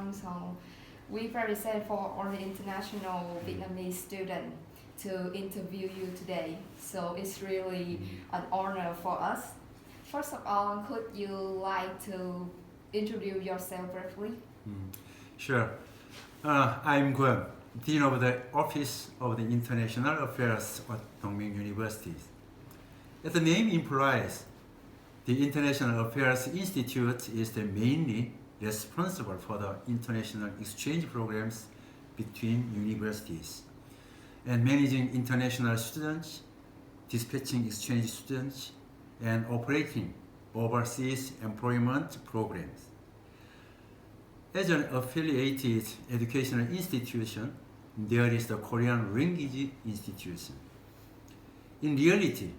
Busan. So we very sad for all the international Vietnamese students to interview you today. So it's really an honor for us. First of all, could you like to introduce yourself briefly? Sure. I'm Quan, Dean of the Office of the International Affairs at Tongmyong University. As the name implies, the International Affairs Institute is mainly responsible for the international exchange programs between universities and managing international students, dispatching exchange students, and operating overseas employment programs. As an affiliated educational institution, there is the Korean Language Institution. In reality,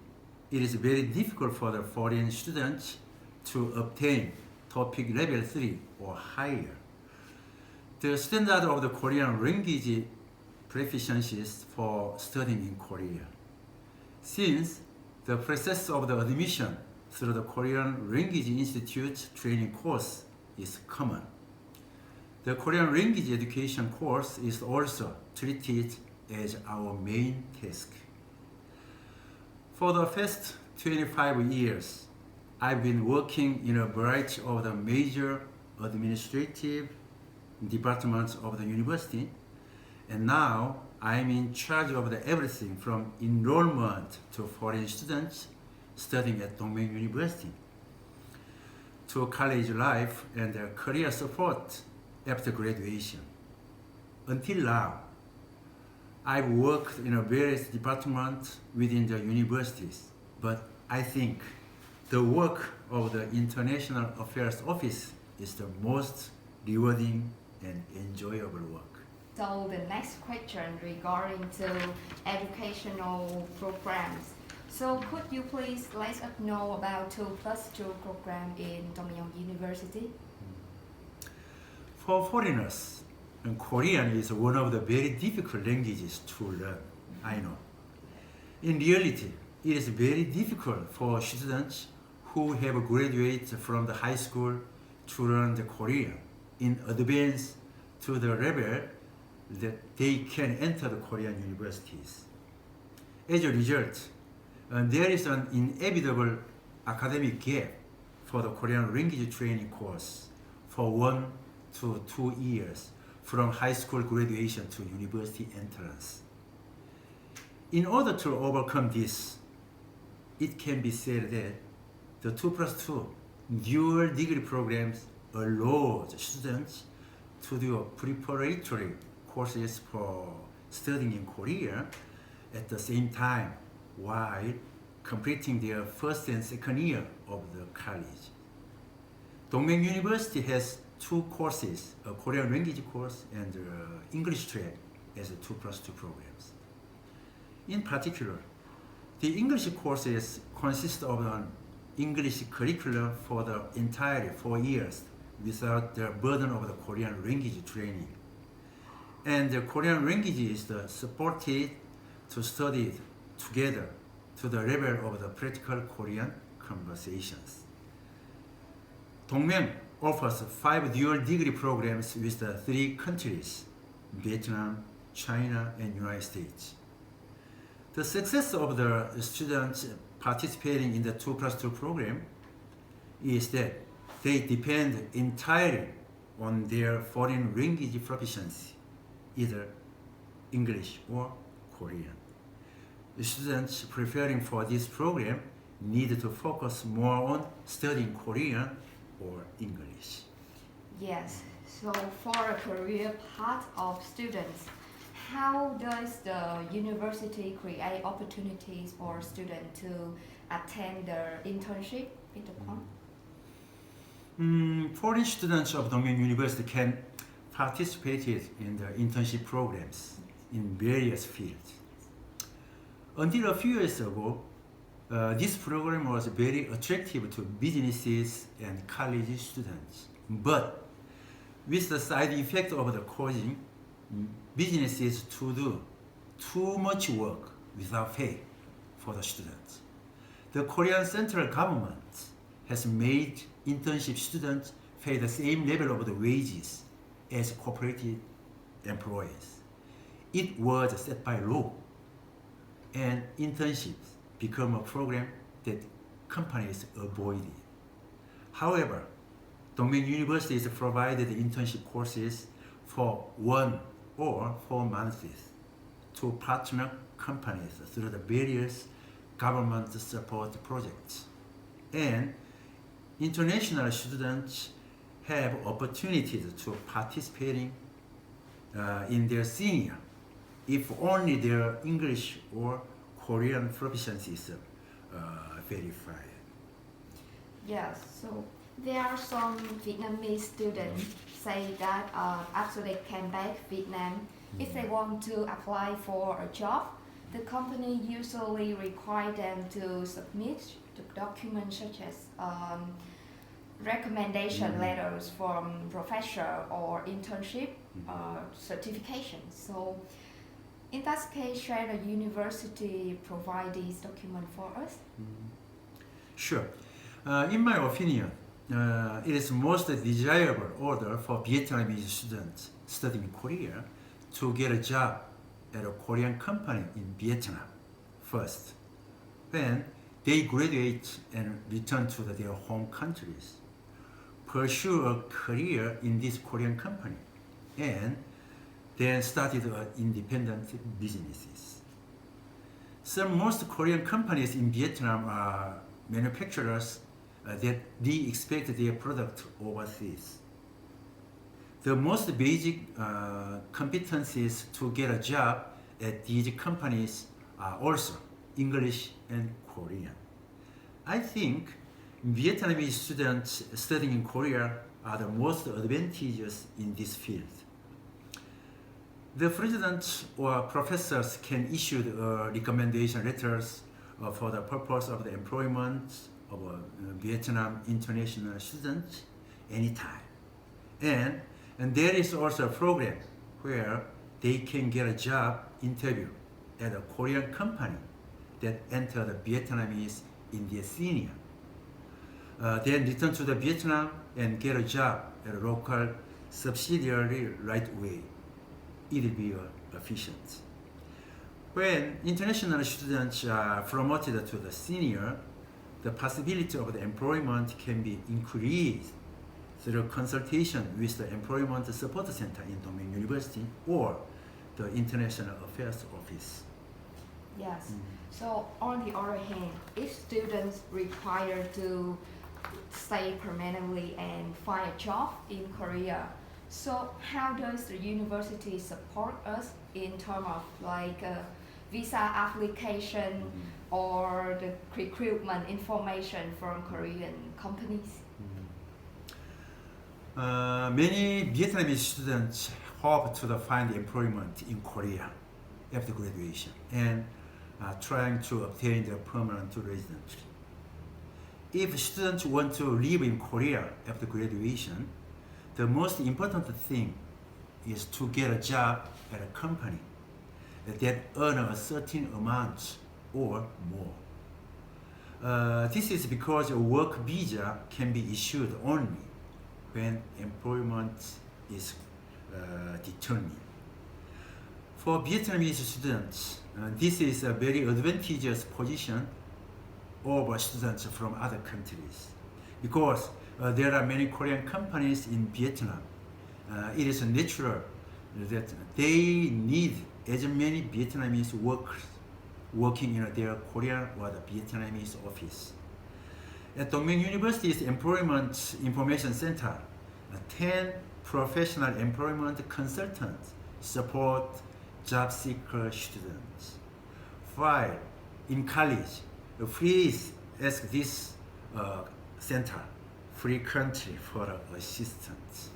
it is very difficult for the foreign students to obtain TOEIC level 3 or higher. The standard of the Korean language proficiencies for studying in Korea. Since the process of the admission through the Korean Language Institute training course is common, the Korean language education course is also treated as our main task. For the past 25 years, I've been working in a variety of the major administrative departments of the university, and now I'm in charge of everything from enrollment to foreign students studying at Tongmyong University, to college life and career support after graduation. Until now, I've worked in various departments within the universities, but I think the work of the International Affairs Office is the most rewarding and enjoyable work. So the next question regarding to educational programs. So could you please let us know about 2+2 program in Tongmyong University? For foreigners, Korean is one of the very difficult languages to learn, I know. In reality, it is very difficult for students who have graduated from the high school to learn the Korean in advance to the level that they can enter the Korean universities. As a result, there is an inevitable academic gap for the Korean language training course for 1 to 2 years from high school graduation to university entrance. In order to overcome this, it can be said that the 2+2 dual degree programs allows students to do preparatory courses for studying in Korea at the same time while completing their first and second year of the college. Tongmyong University has 2 courses, a Korean language course and English track as 2+2 programs. In particular, the English courses consist of an English curriculum for the entire 4 years without the burden of the Korean language training. And the Korean language is supported to study together to the level of the practical Korean conversations. Tongmyong offers 5 dual degree programs with the 3 countries, Vietnam, China, and United States. The success of the students participating in the 2+2 program is that they depend entirely on their foreign language proficiency, either English or Korean. The students preparing for this program need to focus more on studying Korean or English. Yes, so for a career path of students, how does the university create opportunities for students to attend the internship in the Phỏng? Foreign students of Tongmyong University can participate in the internship programs in various fields. Until a few years ago, this program was very attractive to businesses and college students. But with the side effect of the causing businesses to do too much work without pay for the students, the Korean central government has made internship students pay the same level of the wages as cooperative employees. It was set by law, and internships become a program that companies avoided. However, Tongmyong universities provided internship courses for 1 or 4 months to partner companies through the various government support projects. And international students have opportunities to participating in their senior if only their English or Korean proficiency is verified. Yes, so there are some Vietnamese students say that after they came back Vietnam, if they want to apply for a job, the company usually require them to submit the documents such as recommendation letters from professor or internship certification. So in that case, should the university provide these documents for us? Sure. In my opinion, it is most desirable order for Vietnamese students studying in Korea to get a job at a Korean company in Vietnam first. Then they graduate and return to their home countries, pursue a career in this Korean company, and then started independent businesses. Most Korean companies in Vietnam are manufacturers that they expect their product overseas. The most basic competencies to get a job at these companies are also English and Korean. I think Vietnamese students studying in Korea are the most advantageous in this field. The president or professors can issue recommendation letters for the purpose of the employment of a Vietnam international student anytime. And there is also a program where they can get a job interview at a Korean company that enter the Vietnamese in their senior. Then return to the Vietnam and get a job at a local subsidiary right away. It will be efficient. When international students are promoted to the senior, the possibility of the employment can be increased through consultation with the Employment Support Center in Tongmyong University or the International Affairs Office. Yes. So on the other hand, if students require to stay permanently and find a job in Korea, so how does the university support us in terms of like visa application or the recruitment information from Korean companies? Many Vietnamese students hope to find employment in Korea after graduation and trying to obtain their permanent residency. If students want to live in Korea after graduation, the most important thing is to get a job at a company that earn a certain amount or more. This is because a work visa can be issued only when employment is determined. For Vietnamese students, this is a very advantageous position over students from other countries because there are many Korean companies in Vietnam. It is natural that they need as many Vietnamese workers working in their Korean or the Vietnamese office. At Tongmyong University's Employment Information Center, 10 professional employment consultants support job seeker students. While in college, please ask this center frequently for assistance.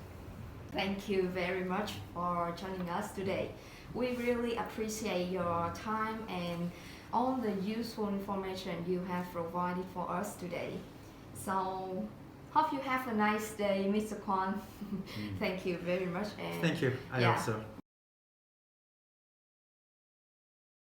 Thank you very much for joining us today. We really appreciate your time and all the useful information you have provided for us today. So, hope you have a nice day, Mr. Kwon. Thank you very much. And Thank you. I yeah. also.